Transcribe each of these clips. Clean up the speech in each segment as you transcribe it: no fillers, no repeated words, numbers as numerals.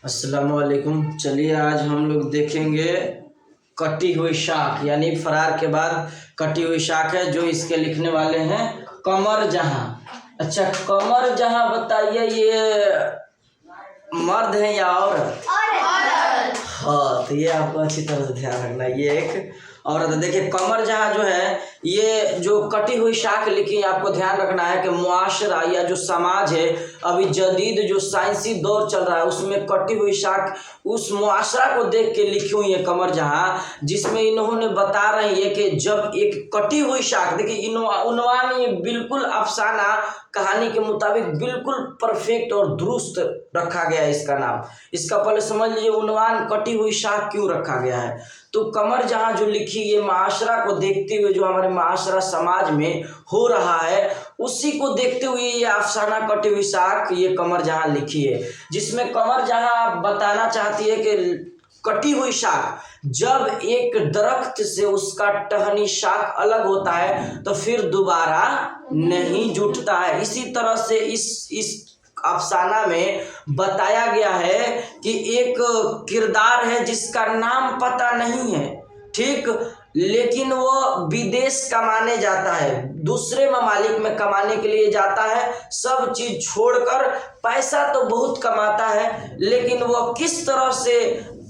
अस्सलामुअलैकुम। चलिए आज हम लोग देखेंगे कटी हुई शाख, यानी फरार के बाद कटी हुई शाख है, जो इसके लिखने वाले हैं कमर जहां। अच्छा, कमर जहां बताइए, ये मर्द है या औरत? हाँ, तो ये आपको अच्छी तरह से ध्यान रखना, ये एक औरत है। देखिए कमर जहां जो है, ये जो कटी हुई शाख लिखी है, आपको ध्यान रखना है कि मुआशरा या जो समाज है, अभी जदीद जो साइंसी दौर चल रहा है, उसमें कटी हुई शाख उस मुआशरा को देख के लिखी हुई है कमर जहां, जिसमें इन्होंने बता रही है कि जब एक कटी हुई शाख, देखिए उन्वान ये बिल्कुल अफसाना कहानी के मुताबिक बिल्कुल परफेक्ट और दुरुस्त रखा गया है इसका नाम। इसका पहले समझ लीजिए उन्वान कटी हुई शाख क्यों रखा गया है। तो कमर जहां जो लिखी, ये माशरा को देखते हुए, जो हमारे माशरा समाज में हो रहा है उसी को देखते हुए ये अफसाना कटी हुई शाख ये कमर जहां लिखी है, जिसमें कमर जहां बताना चाहती है कि कटी हुई शाख जब एक दरख्त से उसका टहनी शाख अलग होता है तो फिर दोबारा नहीं जुटता है। इसी तरह से इस अफसाना में बताया गया है कि एक किरदार है जिसका नाम पता नहीं है, ठीक, लेकिन वो विदेश कमाने जाता है, दूसरे ममालिक में कमाने के लिए जाता है, सब चीज छोड़कर। पैसा तो बहुत कमाता है, लेकिन वो किस तरह से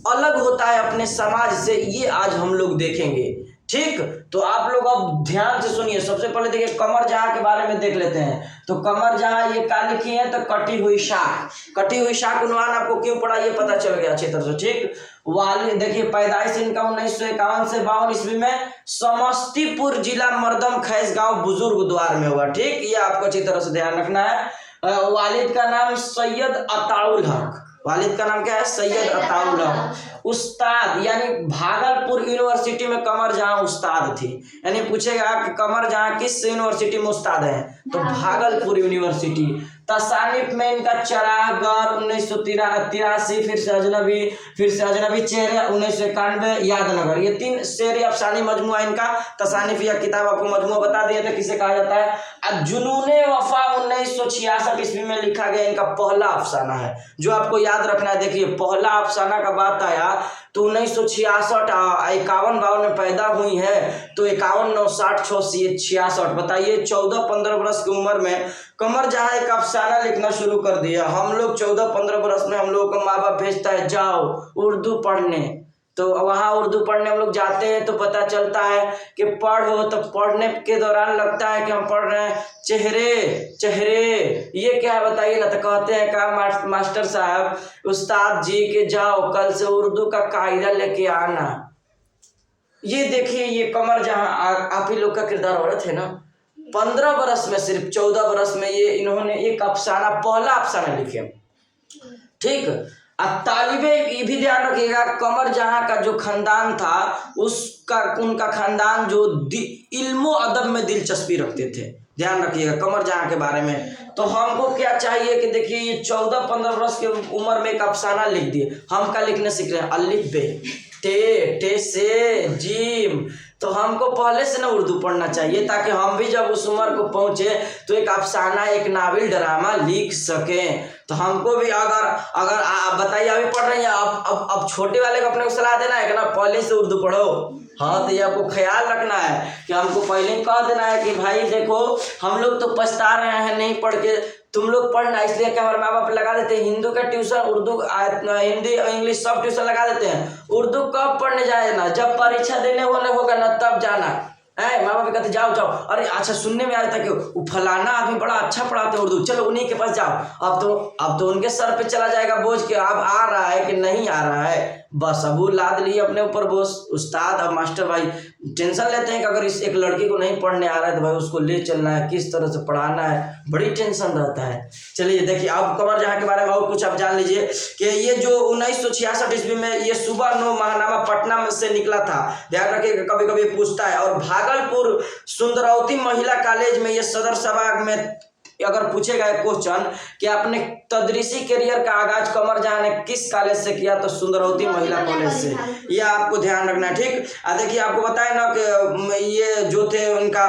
अलग होता है अपने समाज से, ये आज हम लोग देखेंगे। ठीक, तो आप लोग अब ध्यान से सुनिए। सबसे पहले देखिए कमर जहां के बारे में देख लेते हैं। तो कमर जहां ये क्या लिखी है, तो कटी हुई शाख। कटी हुई शाख उन्वान आपको क्यों पड़ा ये पता चल गया अच्छी तरह से, ठीक। वाली देखिए पैदाइश इनका 1951 से 52 ईस्वी में समस्तीपुर जिला मर्दम खैस गांव बुजुर्ग द्वार में हुआ, ठीक। ये आपको अच्छी तरह से ध्यान रखना है। वालिद का नाम सैयद अताउल हक, वालिद का नाम क्या है, सैयद अताउल हक। उस्ताद यानी भागलपुर यूनिवर्सिटी में कमर जहां उस्ताद थी, यानी पूछेगा कि कमर जहां किस यूनिवर्सिटी में उस्ताद है, तो भागलपुर यूनिवर्सिटी। तसानिफ में इनका चरागर 1983, फिर से अजनबी चेहरे 1991, यादनगर, ये 3 शेर अफसानी मजमुआ इनका तसानिफ या किताब आपको मजमुआ बता दिया था किसे कहा जाता है। जुनूने वफा 1966 ईस्वी में लिखा गया इनका पहला अफसाना है, जो आपको याद रखना है। देखिए पहला अफसाना का बात आया तो 1966, 51-52 में पैदा हुई है, तो 51, 9, 60, 66, बताइए 14-15 वर्ष की उम्र में कमर जहां एक अफसाना लिखना शुरू कर दिया। हम लोग 14-15 वर्ष में हम लोग का माँ बाप भेजता है जाओ उर्दू पढ़ने, तो वहाँ उर्दू पढ़ने हम लोग जाते हैं तो पता चलता है कि पढ़ो, तो पढ़ने के दौरान लगता है कि हम पढ़ रहे हैं चेहरे ये क्या है बताइए ना, तो कहते हैं कहा मास्टर साहब उस्ताद जी के जाओ कल से उर्दू का कायदा लेके आना। ये देखिए ये कमर जहां आप ही लोग का किरदार औरत है ना, 15 वर्ष में, सिर्फ 14 वर्ष में ये इन्होंने एक अफसाना, पहला अफसाना लिखे, ठीक। अब तालिबे ये भी ध्यान रखिएगा, कमर जहां का जो खानदान था उनका खानदान जो इल्मो अदब में दिलचस्पी रखते थे। ध्यान रखिएगा कमर जहां के बारे में। तो हमको क्या चाहिए कि देखिए ये 14-15 वर्ष की उम्र में एक अफसाना लिख दिए, हम क्या लिखने सीख रहे हैं, अलिफ बे टे से जीम। तो हमको पहले से ना उर्दू पढ़ना चाहिए ताकि हम भी जब उस उम्र को पहुंचे तो एक अफसाना, एक नावल, ड्रामा लिख सकें। तो हमको भी अगर आप बताइए अभी पढ़ रहे हैं, अब छोटे वाले को अपने को सलाह देना है कि ना पहले से उर्दू पढ़ो। हाँ, तो ये आपको ख्याल रखना है कि हमको पहले ही कह देना है कि भाई देखो हम लोग तो पछता रहे हैं नहीं पढ़ के, तुम लोग पढ़ना। इसलिए क्या हमारे माँ बाप लगा देते हैं हिंदू का ट्यूशन, उर्दू, हिंदी, इंग्लिश सब ट्यूशन लगा देते हैं। उर्दू कब पढ़ने जाए ना, जब परीक्षा देने होगा ना तब जाना है। माँ बाप कहते जाओ, अरे अच्छा सुनने में आया था कि वो फलाना आदमी बड़ा अच्छा पढ़ाते हैं उर्दू, चलो उन्हीं के पास जाओ। अब तो उनके सर पे चला जाएगा बोझ के अब आ रहा है कि नहीं आ रहा है, बस अब वो लाद लिए अपने ऊपर बोझ। उस्ताद अब मास्टर भाई टेंशन लेते हैं कि अगर इस एक लड़की को नहीं पढ़ने आ रहा है तो भाई उसको ले चलना है, किस तरह से पढ़ाना है, बड़ी टेंशन रहता है। चलिए देखिए अब कमर जहां के बारे में और कुछ आप जान लीजिए कि ये जो 1966 ईस्वी में ये सुबह 9 महानामा पटना में से निकला था। ध्यान रखिए कभी कभी पूछता है। और भागलपुर सुंदरवती महिला कॉलेज में ये सदर सभा में अगर पूछेगा एक क्वेश्चन कि आपने तदरीसी करियर का आगाज कमर जहां ने किस कॉलेज से किया, तो सुंदरवती महिला कॉलेज से। यह आपको ध्यान रखना है, ठीक। देखिए आपको बताए ना कि ये जो थे उनका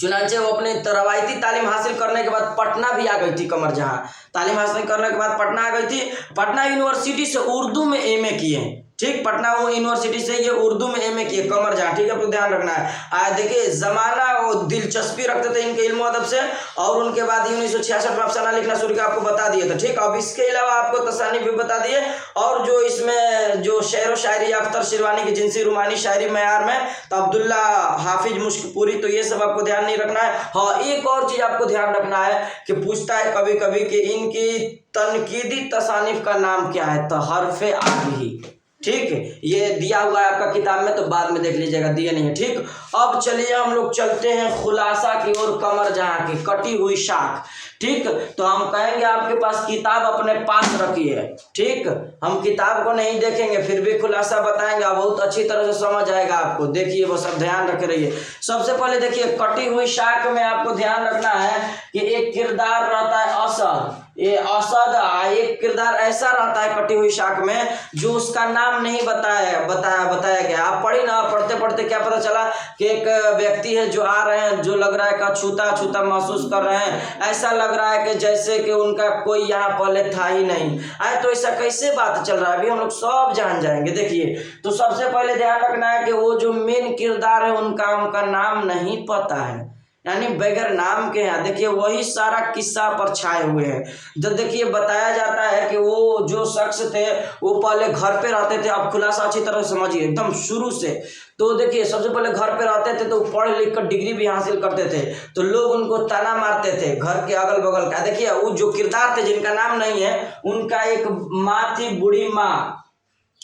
चुनांचे वो अपने रवायती तालीम हासिल करने के बाद पटना भी आ गई थी कमर जहां। तालीम हासिल करने के बाद पटना आ गई थी। पटना यूनिवर्सिटी से उर्दू में एमए किए, ठीक, पटना वो यूनिवर्सिटी से ये उर्दू में एमए किए कमर जहां, ठीक है, तो ध्यान रखना है। देखिए जमाना वो दिलचस्पी रखते थे इनके इल्म अदब से, और उनके बाद 1966 में अफसाना लिखना शुरू किया, आपको बता दिए थे, ठीक। अब इसके अलावा आपको तसानीफ भी बता दिए, और जो इसमें जो शेर व शायरी अख्तर शिरवानी की जिनसी रुमानी शायरी मयार में, तो अब्दुल्ला हाफिज मुश्कपुरी, तो ये सब आपको ध्यान नहीं रखना है। हाँ, एक और चीज आपको ध्यान रखना है कि पूछता है कभी कभी कि इनकी तनकीदी तसानीफ का नाम क्या है, तो हरफे आदि, ठीक है, ये दिया हुआ है आपका किताब में, तो बाद में देख लीजिएगा, दिए नहीं है, ठीक। अब चलिए हम लोग चलते हैं खुलासा की ओर, कमर जहां की कटी हुई शाख, ठीक। तो हम कहेंगे आपके पास किताब अपने पास रखिए, ठीक, हम किताब को नहीं देखेंगे फिर भी खुलासा बताएंगे, बहुत अच्छी तरह से समझ आएगा आपको। देखिए वो सब ध्यान रखे रहिए। सबसे पहले देखिए कटी हुई शाख में आपको ध्यान रखना है कि एक किरदार रहता है असद, ये असद एक किरदार ऐसा रहता है कटी हुई शाख में जो उसका नाम नहीं बताया गया। आप पढ़ी ना, पढ़ते पढ़ते क्या पता चला कि एक व्यक्ति है जो आ रहे हैं, जो लग रहा है कि छूता छूता महसूस कर रहे हैं, ऐसा लग रहा है कि जैसे कि उनका कोई यहाँ पहले था ही नहीं। आए तो ऐसा कैसे बात चल रहा है, अभी हम लोग सब जान जाएंगे। देखिए तो सबसे पहले ध्यान रखना है कि वो जो मेन किरदार है उनका नाम नहीं पता है, यानी बगैर नाम के हैं। देखिए वही सारा किस्सा पर छाए हुए हैं। जब देखिए बताया जाता है कि वो जो शख्स थे वो पहले घर पे रहते थे। अब खुलासा अच्छी तरह समझिए एकदम शुरू से। तो देखिए सबसे पहले घर पे रहते थे, तो पढ़ लिख कर डिग्री भी हासिल करते थे, तो लोग उनको ताना मारते थे घर के अगल बगल का। देखिए वो जो किरदार थे जिनका नाम नहीं है, उनका एक माँ थी, बूढ़ी माँ,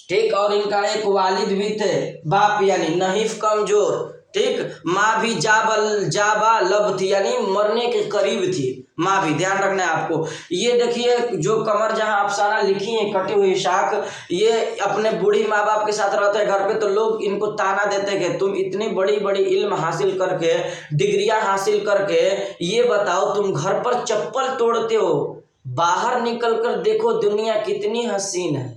ठीक, और इनका एक वालिद भी थे, बाप यानी नहीफ कमजोर, ठीक, माँ भी जाबा लब थी, यानी मरने के करीब थी माँ भी, ध्यान रखना है आपको। ये देखिए जो कमर जहां अफसाना लिखी है कटी हुई शाख, ये अपने बूढ़ी माँ बाप के साथ रहते हैं घर पे, तो लोग इनको ताना देते कि तुम इतनी बड़ी बड़ी इल्म हासिल करके, डिग्रियां हासिल करके, ये बताओ तुम घर पर चप्पल तोड़ते हो, बाहर निकल कर देखो दुनिया कितनी हसीन है,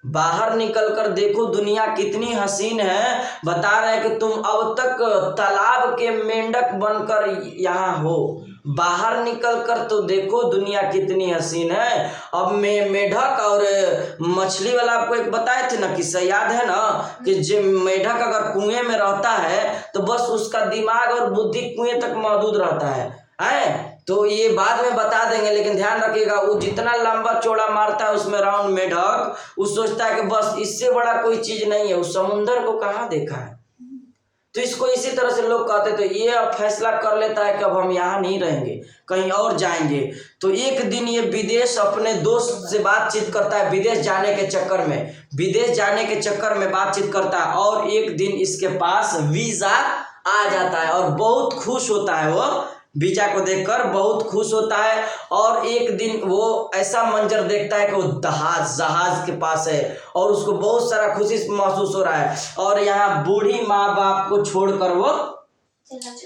बाहर निकलकर देखो दुनिया कितनी हसीन है। बता रहे हैं कि तुम अब तक तालाब के मेंढक बनकर यहाँ हो, बाहर निकलकर तो देखो दुनिया कितनी हसीन है। अब मेढक और मछली वाला आपको एक बताए थे ना किस्सा, याद है ना, कि जो मेढक अगर कुएं में रहता है तो बस उसका दिमाग और बुद्धि कुएं तक मौजूद रहता है। तो ये बाद में बता देंगे, लेकिन ध्यान रखिएगा वो जितना लंबा चौड़ा मारता है उसमें राउंड मेढक, वो सोचता है कि बस इससे बड़ा कोई चीज नहीं है, उस समुंदर को कहाँ देखा है। तो इसको इसी तरह से लोग कहते, तो ये अब फैसला कर लेता है कि अब हम यहाँ नहीं रहेंगे, कहीं और जाएंगे। तो एक दिन ये विदेश अपने दोस्त से बातचीत करता है, विदेश जाने के चक्कर में बातचीत करता है, और एक दिन इसके पास वीजा आ जाता है और बहुत खुश होता है, वो वीजा को देखकर बहुत खुश होता है। और एक दिन वो ऐसा मंजर देखता है कि वो जहाज के पास है और उसको बहुत सारा खुशी महसूस हो रहा है, और यहाँ बूढ़ी माँ बाप को छोड़कर वो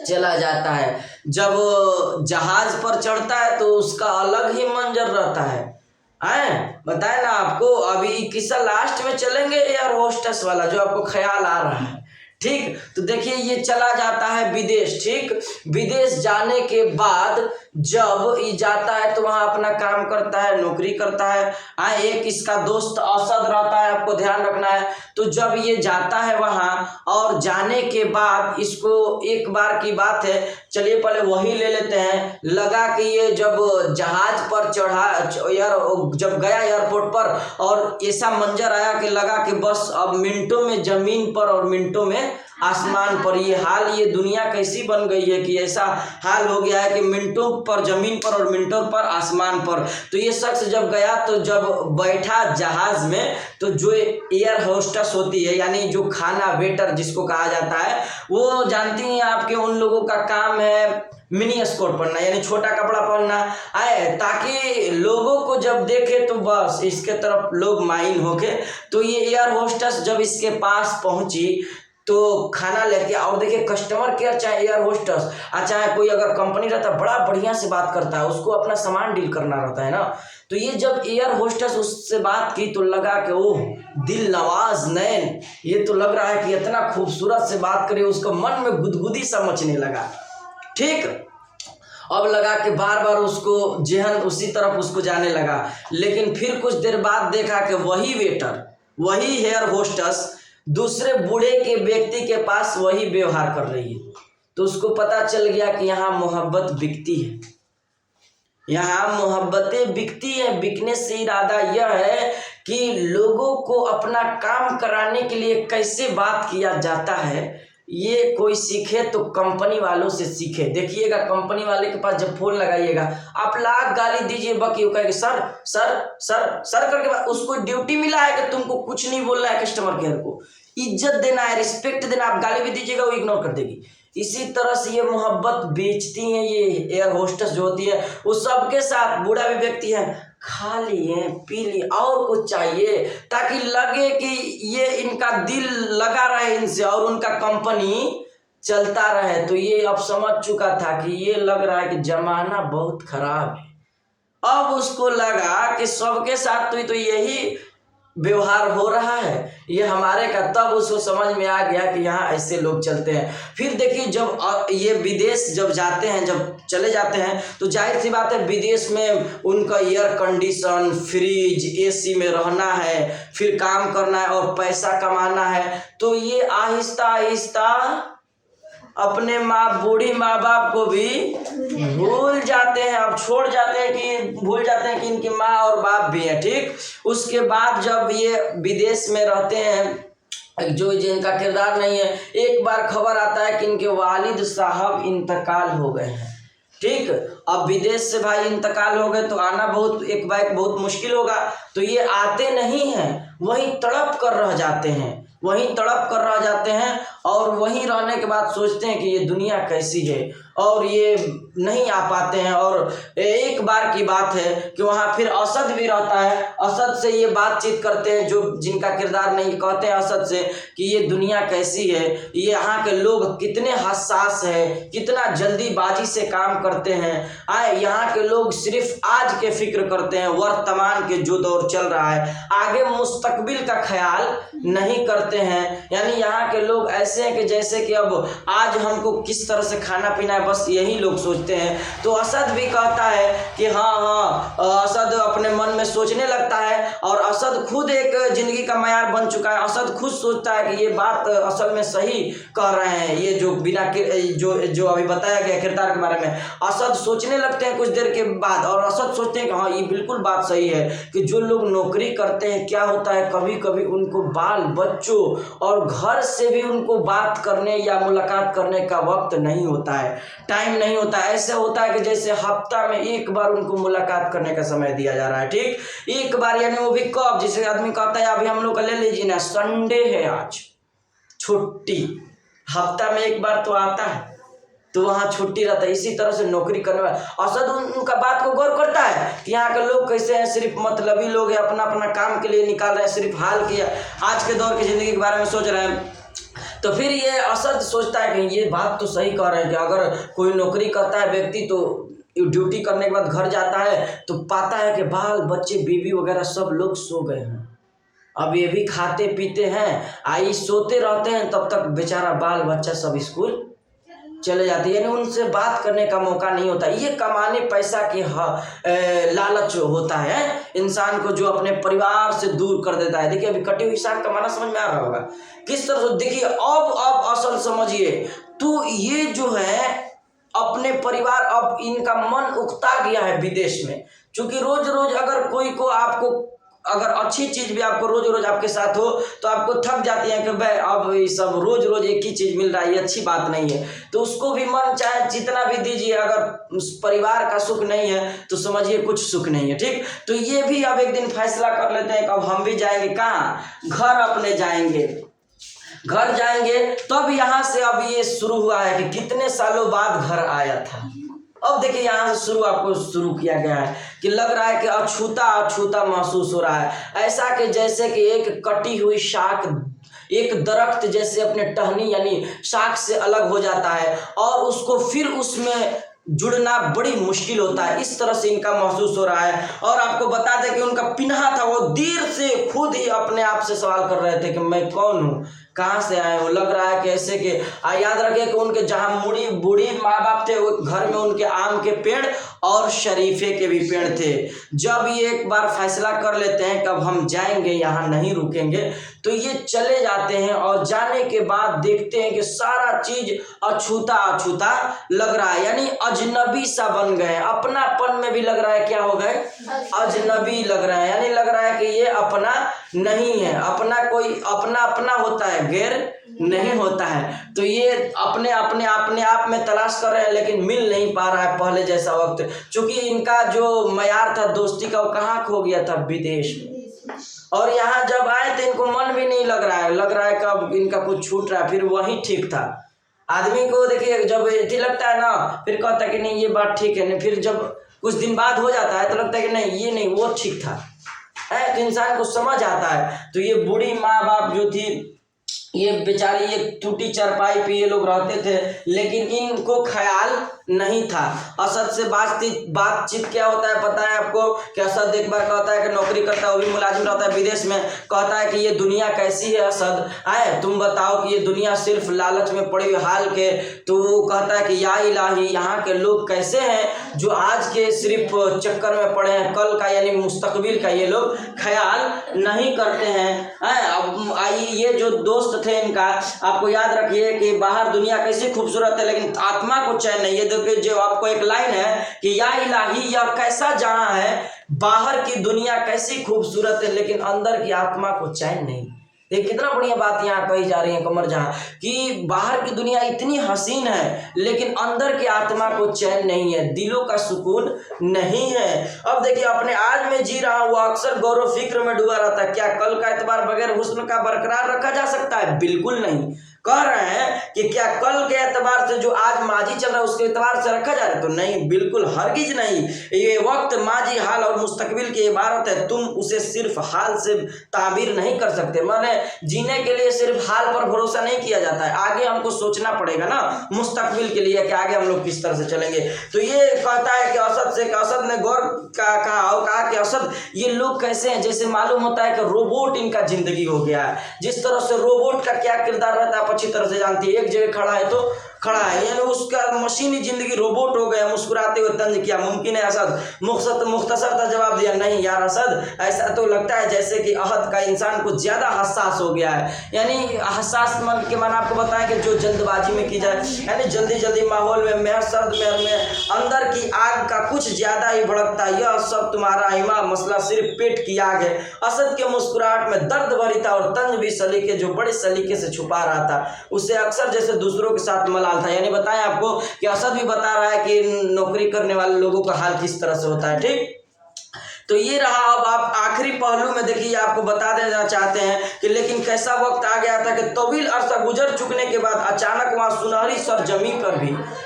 चला जाता है। जब जहाज पर चढ़ता है तो उसका अलग ही मंजर रहता है। बताए ना आपको, अभी किस्सा लास्ट में चलेंगे एयर होस्टेस वाला जो आपको ख्याल आ रहा है, ठीक। तो देखिए ये चला जाता है विदेश, ठीक। विदेश जाने के बाद जब ये जाता है तो वहाँ अपना काम करता है, नौकरी करता है। एक इसका दोस्त असद रहता है, आपको ध्यान रखना है। तो जब ये जाता है वहाँ, और जाने के बाद इसको एक बार की बात है, चलिए पहले वही ले लेते हैं, लगा कि ये जब जहाज पर चढ़ा, जब गया एयरपोर्ट पर, और ऐसा मंजर आया कि लगा कि बस अब मिनटों में जमीन पर और मिनटों में आसमान पर। ये दुनिया कैसी बन गई है कि ऐसा हाल हो गया है कि मिनटों पर जमीन पर और मिनटों पर आसमान पर। तो ये शख्स जब गया, तो जब बैठा जहाज में, तो जो एयर होस्टेस होती है, यानी जो खाना वेटर जिसको कहा जाता है, वो जानती हैं आपके उन लोगों का काम है मिनी स्कर्ट पहनना, यानी छोटा कपड़ा पहनना, ताकि लोगों को जब देखे तो बस इसके तरफ लोग माइन होके। तो ये एयर होस्टेस जब इसके पास पहुंची तो खाना लेके, और देखिए कस्टमर केयर चाहे एयर होस्टेस चाहे कोई अगर कंपनी रहता है बड़ा बढ़िया से बात करता है, उसको अपना सामान डील करना रहता है ना। तो ये जब एयर होस्टेस उससे बात की तो लगा कि ओह दिल नवाज नैन, ये तो लग रहा है कि इतना खूबसूरत से बात करे, उसको मन में गुदगुदी सा मचने लगा। ठीक, अब लगा कि बार बार उसको जेहन उसी तरफ उसको जाने लगा। लेकिन फिर कुछ देर बाद देखा कि वही वेटर, वही हेयर होस्टेस दूसरे बूढ़े के व्यक्ति के पास वही व्यवहार कर रही है। तो उसको पता चल गया कि यहाँ मोहब्बत बिकती है, यहाँ मोहब्बतें बिकती है। बिकने से इरादा यह है कि लोगों को अपना काम कराने के लिए कैसे बात किया जाता है, ये कोई सीखे तो कंपनी वालों से सीखे। देखिएगा कंपनी वाले के पास जब फोन लगाइएगा, आप लाख गाली दीजिए, बकी वो कहेगा सर सर सर सर करके बाद उसको ड्यूटी मिला है कि तुमको कुछ नहीं बोलना है, कस्टमर केयर को इज्जत देना है, रिस्पेक्ट देना। आप गाली भी दीजिएगा वो इग्नोर कर देगी। इसी तरह से ये मोहब्बत बेचती हैं ये एयर होस्टेस जो होती है, वो सबके साथ, बूढ़ा भी व्यक्ति है, खा लिए पी लिए और कुछ चाहिए ताकि लगे कि ये इनका दिल लगा रहे इनसे और उनका कंपनी चलता रहे। तो ये अब समझ चुका था कि ये लग रहा है कि जमाना बहुत खराब है। अब उसको लगा कि सबके साथ तो यही व्यवहार हो रहा है, ये हमारे का। तब उसको समझ में आ गया कि यहाँ ऐसे लोग चलते हैं। फिर देखिए जब ये विदेश जब जाते हैं, जब चले जाते हैं तो जाहिर सी बात है विदेश में उनका एयर कंडीशन, फ्रिज, एसी में रहना है, फिर काम करना है और पैसा कमाना है। तो ये आहिस्ता आहिस्ता अपने बूढ़ी माँ बाप को भी भूल जाते हैं, अब छोड़ जाते हैं कि भूल जाते हैं कि इनकी माँ और बाप भी हैं। ठीक, उसके बाद जब ये विदेश में रहते हैं, जो जिनका किरदार नहीं है, एक बार खबर आता है कि इनके वालिद साहब इंतकाल हो गए हैं। ठीक, अब विदेश से भाई इंतकाल हो गए तो आना बहुत एक बार बहुत मुश्किल होगा। तो ये आते नहीं हैं, वहीं तड़प कर रह जाते हैं, वहीं तड़प कर रह जाते हैं और वहीं रहने के बाद सोचते हैं कि ये दुनिया कैसी है, और ये नहीं आ पाते हैं। और एक बार की बात है कि वहाँ फिर असद भी रहता है, असद से ये बातचीत करते हैं, जो जिनका किरदार नहीं, कहते हैं असद से कि ये दुनिया कैसी है, ये यहाँ के लोग कितने हसास है, कितना जल्दीबाजी से काम करते हैं, यहाँ के लोग सिर्फ आज के फिक्र करते हैं, वर्तमान के जो दौर चल रहा है, आगे मुस्तकबिल का ख्याल नहीं करते हैं। यानी यहाँ के लोग ऐसे हैं कि जैसे कि अब आज हमको किस तरह से खाना पीना है, बस यही लोग सोचते हैं। तो असद भी कहता है कि हाँ, असद अपने मन में सोचने लगता है, और असद खुद एक जिंदगी का मयार बन चुका है। असद खुद सोचता है कि ये बात असल में सही कह रहे हैं, ये जो बिना जो अभी बताया गया किरदार के बारे में। असद सोचने लगते हैं कुछ देर के बाद, और असद सोचते हैं कि हाँ ये बिल्कुल बात सही है कि जो लोग नौकरी करते हैं, क्या होता है कभी कभी उनको बाल बच्चों और घर से भी उनको बात करने या मुलाकात करने का वक्त नहीं होता है, टाइम नहीं होता है। ऐसे होता है कि जैसे हफ्ता में एक बार उनको मुलाकात करने का समय दिया जा रहा है। ठीक, एक बार, यानी वो भी कब, जिसे आदमी कहता है अभी हम लोग का ले लीजिए ना, संडे है आज छुट्टी, हफ्ता में एक बार तो आता है, तो वहाँ छुट्टी रहता है। इसी तरह से नौकरी करने वाला असद उनका बात को गौर करता है कि यहाँ के लोग कैसे हैं, सिर्फ मतलबी लोग हैं, अपना अपना काम के लिए निकाल रहे हैं, सिर्फ हाल की आज के दौर की ज़िंदगी के बारे में सोच रहे हैं। तो फिर ये असद सोचता है कि ये बात तो सही कह रहे हैं कि अगर कोई नौकरी करता है व्यक्ति तो ड्यूटी करने के बाद घर जाता है तो पाता है कि बाल बच्चे बीवी वगैरह सब लोग सो गए हैं, अब ये भी खाते पीते हैं, आई सोते रहते हैं, तब तक बेचारा बाल बच्चा सब स्कूल चले जाते हैं, यानी उनसे बात करने का मौका नहीं होता। ये कमाने पैसा की लालच होता है इंसान को, जो अपने परिवार से दूर कर देता है। देखिए अभी कटी हुई साग का माना समझ में आ रहा होगा किस तरह से। देखिए अब असल समझिए, तो ये जो है अपने परिवार, अब इनका मन उकता गया है विदेश में, क्योंकि रोज रोज अगर कोई को आपको अगर अच्छी चीज भी आपको रोज रोज आपके साथ हो तो आपको थक जाती है कि भाई अब ये सब रोज रोज एक ही चीज मिल रहा है, ये अच्छी बात नहीं है। तो उसको भी मन चाहे जितना भी दीजिए, अगर उस परिवार का सुख नहीं है तो समझिए कुछ सुख नहीं है। ठीक, तो ये भी अब एक दिन फैसला कर लेते हैं कि अब हम भी जाएंगे कहाँ, घर अपने जाएंगे, घर जाएंगे। तब यहाँ से अब ये शुरू हुआ है कि कितने सालों बाद घर आया था। अब देखिए यहाँ से आपको शुरू किया गया है कि लग रहा है कि अछूता अछूता महसूस हो रहा है, ऐसा कि जैसे कि एक कटी हुई शाख एक दरख्त जैसे अपने टहनी यानी शाख से अलग हो जाता है और उसको फिर उसमें जुड़ना बड़ी मुश्किल होता है, इस तरह से इनका महसूस हो रहा है। और आपको बता दें कि उनका पिन्हा था, वो देर से खुद ही अपने आप से सवाल कर रहे थे कि मैं कौन हूँ, कहाँ से आए हो। लग रहा है कि ऐसे के याद रखिए कि उनके जहाँ बूढ़ी माँ बाप थे वो घर में उनके आम के पेड़ और शरीफे के भी पेड़ थे। जब ये एक बार फैसला कर लेते हैं कि अब हम जाएंगे, यहाँ नहीं रुकेंगे, तो ये चले जाते हैं और जाने के बाद देखते हैं कि सारा चीज अछूता अछूता लग रहा है, यानी अजनबी सा बन गए। अपनापन में भी लग रहा है क्या हो गए, अजनबी लग रहा है, यानी लग रहा है कि ये अपना नहीं है। अपना कोई अपना अपना होता है, गैर नहीं होता है। तो ये अपने आप में तलाश कर रहे हैं लेकिन मिल नहीं पा रहा है पहले जैसा वक्त, क्योंकि इनका जो मयार था दोस्ती का वो कहाँ खो गया था, विदेश में। और यहाँ जब आए तो इनको मन भी नहीं लग रहा है कब इनका कुछ छूट रहा है, फिर वही ठीक था। आदमी को देखिए जब ये लगता है ना, फिर कहता है कि नहीं ये बात ठीक है, नहीं फिर जब कुछ दिन बाद हो जाता है तो लगता है कि नहीं ये नहीं वो ठीक था है, तो इंसान को समझ आता है। तो ये बूढ़ी माँ बाप जो थी, ये बेचारी ये टूटी चारपाई पे ये लोग रहते थे, लेकिन इनको ख्याल नहीं था। असद से बातचीत क्या होता है पता है आपको, कि असद एक बार कहता है कि नौकरी करता है, वो भी मुलाजिम रहता है विदेश में, कहता है कि ये दुनिया कैसी है असद, आए तुम बताओ कि ये दुनिया सिर्फ लालच में पड़ी हुई हाल के। तो वो कहता है कि या इलाही, यहाँ के लोग कैसे हैं जो आज के सिर्फ चक्कर में पड़े हैं, कल का यानी मुस्तकबिल का ये लोग ख्याल नहीं करते हैं। अब ये जो दोस्त थे इनका, आपको याद रखिए कि बाहर दुनिया कैसी खूबसूरत है लेकिन आत्मा को चैन नहीं है। देखिए जो आपको एक लाइन है कि या इलाही, यह कैसा जहां है, बाहर की दुनिया कैसी खूबसूरत है लेकिन अंदर की आत्मा को चैन नहीं। ये कितना बढ़िया बात यहाँ कही जा रही है कमर जहां, कि बाहर की दुनिया इतनी हसीन है लेकिन अंदर की आत्मा को चैन नहीं है, दिलों का सुकून नहीं है। अब देखिए अपने आज में जी रहा हुआ, अक्सर गौरव फिक्र में डूबा रहता है। क्या कल का एतबार बगैर हुस्न का बरकरार रखा जा सकता है? बिल्कुल नहीं। कह रहे हैं कि क्या कल के एतबार से जो आज माजी चल रहा है उसके एतबार से रखा जा रहा है? तो नहीं, बिल्कुल हरगिज नहीं। ये वक्त माजी, हाल और मुस्तकबिल की इबारत है, तुम उसे सिर्फ हाल से ताबीर नहीं कर सकते। माने जीने के लिए सिर्फ हाल पर भरोसा नहीं किया जाता है, आगे हमको सोचना पड़ेगा ना मुस्तकबिल के लिए कि आगे हम लोग किस तरह से चलेंगे। तो ये कहता है कि असद ने गौर कहा कि असद ये लोग कैसे हैं, जैसे मालूम होता है कि रोबोट इनका जिंदगी हो गया है। जिस तरह से रोबोट का क्या किरदार रहता है अच्छी तरह से जानती है, एक जगह खड़ा है तो खड़ा है, यानी उसका मशीनी जिंदगी रोबोट हो गया। मुस्कुराते हुए तंज किया, मुमकिन है असद मुख्तसर था जवाब दिया, नहीं यार असद, ऐसा तो लगता है जैसे कि अहद का इंसान कुछ ज्यादा हसास हो गया है। यानी हसास मन के माना आपको बताया कि जो जल्दबाजी में की जाए, यानी जल्दी माहौल में मेहर सर्द मेहर में अंदर की आग का कुछ ज्यादा ही भड़कता। यह सब तुम्हारा इमा मसला सिर्फ पेट की आग है। असद के मुस्कुराहट में दर्द भरी था और तंज भी सलीके जो बड़े सलीके से छुपा रहा था, उसे अक्सर जैसे दूसरों के साथ मलाल था। यानी बताएं आपको कि असद भी बता रहा है कि नौकरी करने वाले लोगों का हाल किस तरह से होता है। ठीक, तो ये रहा। अब आप आखिरी पहलू में देखिए, आपको बता देना चाहते हैं कि लेकिन कैसा वक्त आ गया था कि तवील अरसा गुजर चुकने के बाद अचानक वहां सुनहरी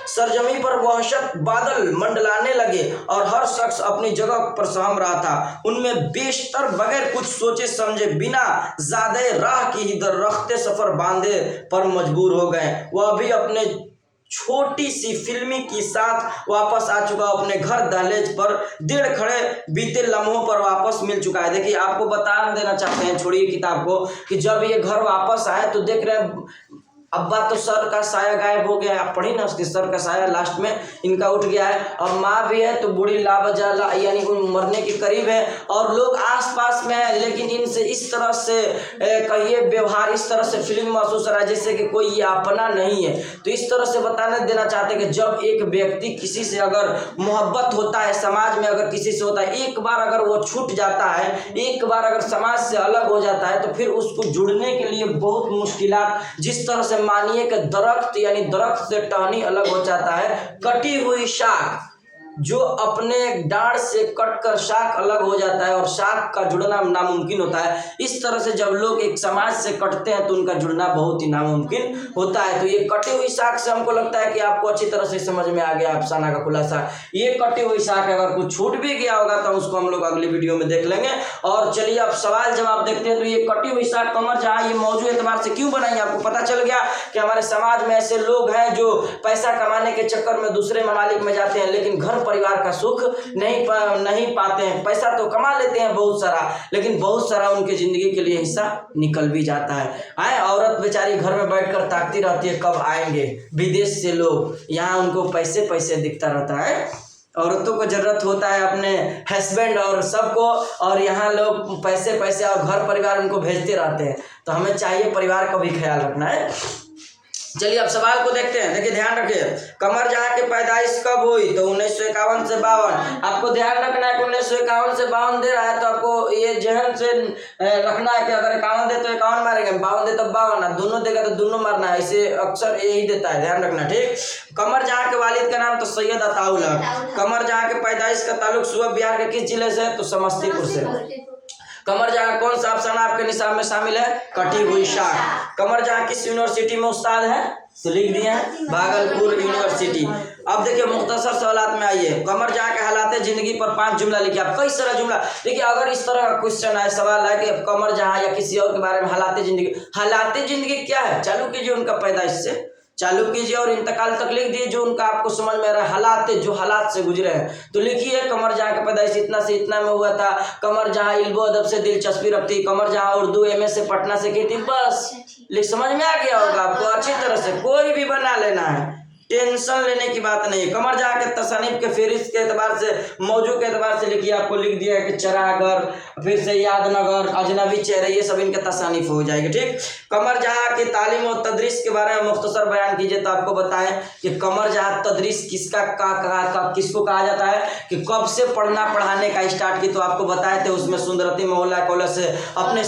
सरजमी पर वहशत बादल मंडलाने लगे और हर शख्स अपनी जगह पर सहम रहा था। उनमें बेशतर बगैर कुछ सोचे समझे बिना ज़्यादा राह की ही रखते सफर बांधे पर मजबूर हो गए। वह भी अपने छोटी सी फिल्मी के साथ वापस आ चुका, अपने घर दहलीज पर देर खड़े बीते लम्हों पर वापस मिल चुका है। देखिए आपको बता देना चाहते हैं, छोड़िए किताब को, कि जब ये घर वापस आए तो देख रहे हैं अब्बा तो सर का साया गायब हो गया है। आप पढ़ी ना उसके सर का साया लास्ट में इनका उठ गया है। और माँ भी है तो बूढ़ी लाबजा यानी मरने के करीब है और लोग आसपास में है, लेकिन इनसे इस तरह से कहिए व्यवहार, इस तरह से फीलिंग महसूस हो रहा है जैसे कि कोई ये अपना नहीं है। तो इस तरह से बताने देना चाहते हैं कि जब एक व्यक्ति किसी से अगर मोहब्बत होता है, समाज में अगर किसी से होता है, एक बार अगर वो छूट जाता है, एक बार अगर समाज से अलग हो जाता है तो फिर उसको जुड़ने के लिए बहुत मुश्किलात, जिस तरह से मानिए कि दरख्त यानी दरख्त से टहनी अलग हो जाता है, कटी हुई शाख जो अपने डांड से कटकर शाख अलग हो जाता है और शाख का जुड़ना नामुमकिन होता है। इस तरह से जब लोग एक समाज से कटते हैं तो उनका जुड़ना बहुत ही नामुमकिन होता है। तो ये कटी हुई शाख से हमको लगता है कि आपको अच्छी तरह से समझ में आ गया अफसाना का खुलासा। ये कटी हुई शाख अगर कुछ छूट भी गया होगा तो उसको हम लोग अगली वीडियो में देख लेंगे। और चलिए अब सवाल जवाब देखते हैं। तो ये कटी हुई शाख कमर जहाँ, ये मौजू एतबार से क्यों बनाई, आपको पता चल गया कि हमारे समाज में ऐसे लोग हैं जो पैसा कमाने के चक्कर में दूसरे ममालिक में जाते हैं लेकिन घर परिवार का सुख नहीं पाते हैं। पैसा तो कमा लेते हैं बहुत सारा, लेकिन बहुत सारा उनके जिंदगी के लिए हिस्सा निकल भी जाता है। औरत बेचारी घर में बैठकर ताकती रहती है कब आएंगे विदेश से लोग, यहाँ उनको पैसे पैसे दिखता रहता है। औरतों को जरूरत होता है अपने हस्बैंड और सबको, और यहाँ लोग पैसे पैसे और घर परिवार उनको भेजते रहते हैं। तो हमें चाहिए परिवार का भी ख्याल रखना है। चलिए अब सवाल को देखते हैं। देखिए ध्यान रखिए, कमर जहाँ की पैदाइश कब हुई, तो 1951 से 52। आपको ध्यान रखना है कि 1951 से 52 दे रहा है तो आपको ये जहन से रखना है कि अगर 51 दे तो 51 मारेंगे, 52 दे तो 52, दोनों देगा तो दोनों मारना है। इसे अक्सर यही देता है, ध्यान रखना ठीक। कमर जहाँ के वालिद का नाम तो सैयद अताउल है। कमर जहाँ के पैदाइश का ताल्लुक सुबह बिहार के किस जिले से, तो समस्तीपुर से। कमर जहाँ कौन सा अफसाना आपके निसाब में शामिल है, कटी हुई शाख। कमर जहाँ किस यूनिवर्सिटी में उस्ताद है, तो लिख दिए हैं भागलपुर यूनिवर्सिटी। अब देखिए मुख्तसर सवालात में आइए। कमर जहाँ के हालात जिंदगी पर 5 जुमला लिखिए। आप कई सारा जुमला देखिए, अगर इस तरह का क्वेश्चन है, सवाल है कि कमर जहाँ या किसी और के बारे में हालात जिंदगी क्या है, चालू कीजिए उनका पैदाइश से चालू कीजिए और इंतकाल तक लिख दिए जो उनका आपको समझ में आ रहा है, हालात जो हालात से गुजरे हैं। तो लिखिए कमर जहाँ का पैदाइश इतना से इतना में हुआ था, कमर जहाँ इल्मो अदब से दिलचस्पी रखती, कमर जहाँ उर्दू एमए से पटना से की थी। बस समझ में आ गया होगा आपको अच्छी तरह से, कोई भी बना लेना है, टेंशन लेने की बात नहीं है। कमर जहाँ के तसनीफ के फेरिस्त के एतबार से, मौजू के एतबार से लिखिए। आपको लिख दिया है कि चरागर, फिर से यादनगर, अजनबी चेहरे, ये सब इनके तसनीफ हो जाएगी ठीक। कमर जहाँ की तालीम और तदरीस के बारे में मुख्तसर बयान कीजिए। तो आपको बताएं कि कमर जहाँ तदरीस किसको कहा जाता है, कि कब से पढ़ना पढ़ाने का स्टार्ट की, तो आपको बताए थे उसमें सुंदरती मोहल्ला कॉलेज से अपने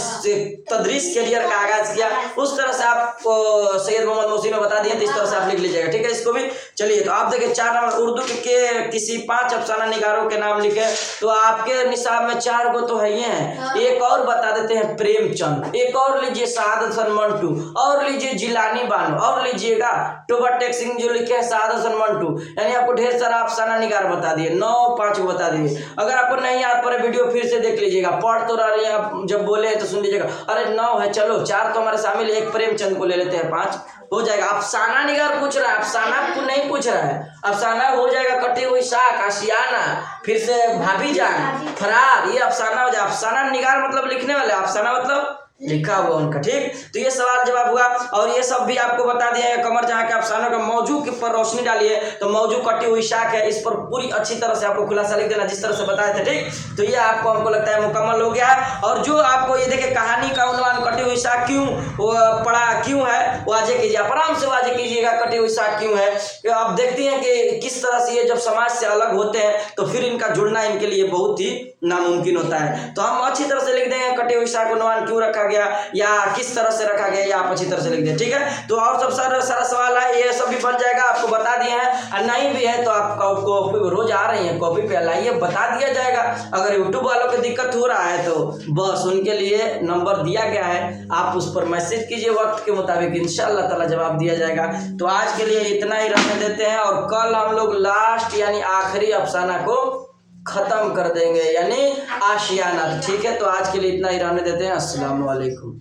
तदरीस करियर का आगाज किया। उस तरह से आपको सैयद मोहम्मद मोहसिन ने बता दिया, तो इस तरह से आप लिख लीजिएगा ठीक है इसको भी। चलिए तो आप देखिए 4 नंबर, उर्दू के किसी 5 अफसाना निगारों के नाम लिखे। तो आपके निसाब में 4 को तो है ही हैं। एक और बता देते हैं, प्रेमचंद। एक और लीजिए शहादत हसन मंटू, और लीजिए जिलानी बानो, और लीजिएगा टोबर टेक सिंह जो लिखे हैं शहादत हसन मंटू। यानी आपको ढेर सारा अफसाना निगार बता दिए, 9-5 को बता दिए। अगर आपको नहीं याद पड़े वीडियो फिर से देख लीजिएगा, पढ़ तो रहे हैं, जब बोले तो सुन लीजिएगा। अरे 9 है, चलो 4 तो हमारे शामिल, एक प्रेमचंद को ले लेते हैं, 5 हो जाएगा। अफसाना निगार पूछ रहा है, अफसाना को नहीं पूछ रहा है। अफसाना हो जाएगा कटी हुई शाख, आशियाना, फिर से भाभी जान, फरार, ये अफसाना हो जाए। अफसाना निगार मतलब लिखने वाले, अफसाना मतलब लिखा हुआ उनका ठीक। तो ये सवाल जवाब हुआ, और ये सब भी आपको बता दिया है। कमर जहाँ के अफसानों का मौजू के पर रोशनी डालिए। तो मौजू कटी हुई शाख है, इस पर पूरी अच्छी तरह से आपको खुलासा लिख देना जिस तरह से बताए थे ठीक। तो ये आपको हमको लगता है मुकम्मल हो गया है। और जो आपको ये देखिए कहानी का उन्वान कटी हुई शाख क्यों पढ़ा क्यों है, वाजे कीजिए, आराम से वाजे कीजिएगा कटी हुई शाख क्यों है। आप देखते हैं कि किस तरह से ये जब समाज से अलग होते हैं तो फिर इनका जुड़ना इनके लिए बहुत ही नामुमकिन होता है। तो हम अच्छी तरह से लिख देंगे कटी हुई शाख उन्वान क्यों रखा गया या किस तरह से रखा गया, या आप अच्छी तरह से लिख दें ठीक है। तो और सब सारा सवाल है, ये सब भी बन जाएगा, आपको बता दिए हैं। और नहीं भी है तो आपको रोज आ रही है कॉपी पे लाइए, बता दिया जाएगा। अगर यूट्यूब वालों को दिक्कत हो रहा है तो बस उनके लिए नंबर दिया गया है, आप उस पर मैसेज कीजिए, वक्त के मुताबिक इंशाअल्लाह ताला जवाब दिया जाएगा। तो आज के लिए इतना ही रहने देते हैं, और कल हम लोग लास्ट यानी आखिरी अफसाना को खत्म कर देंगे, यानी आशियाना ठीक है। तो आज के लिए इतना ही रहने देते हैं। अस्सलाम वालेकुम।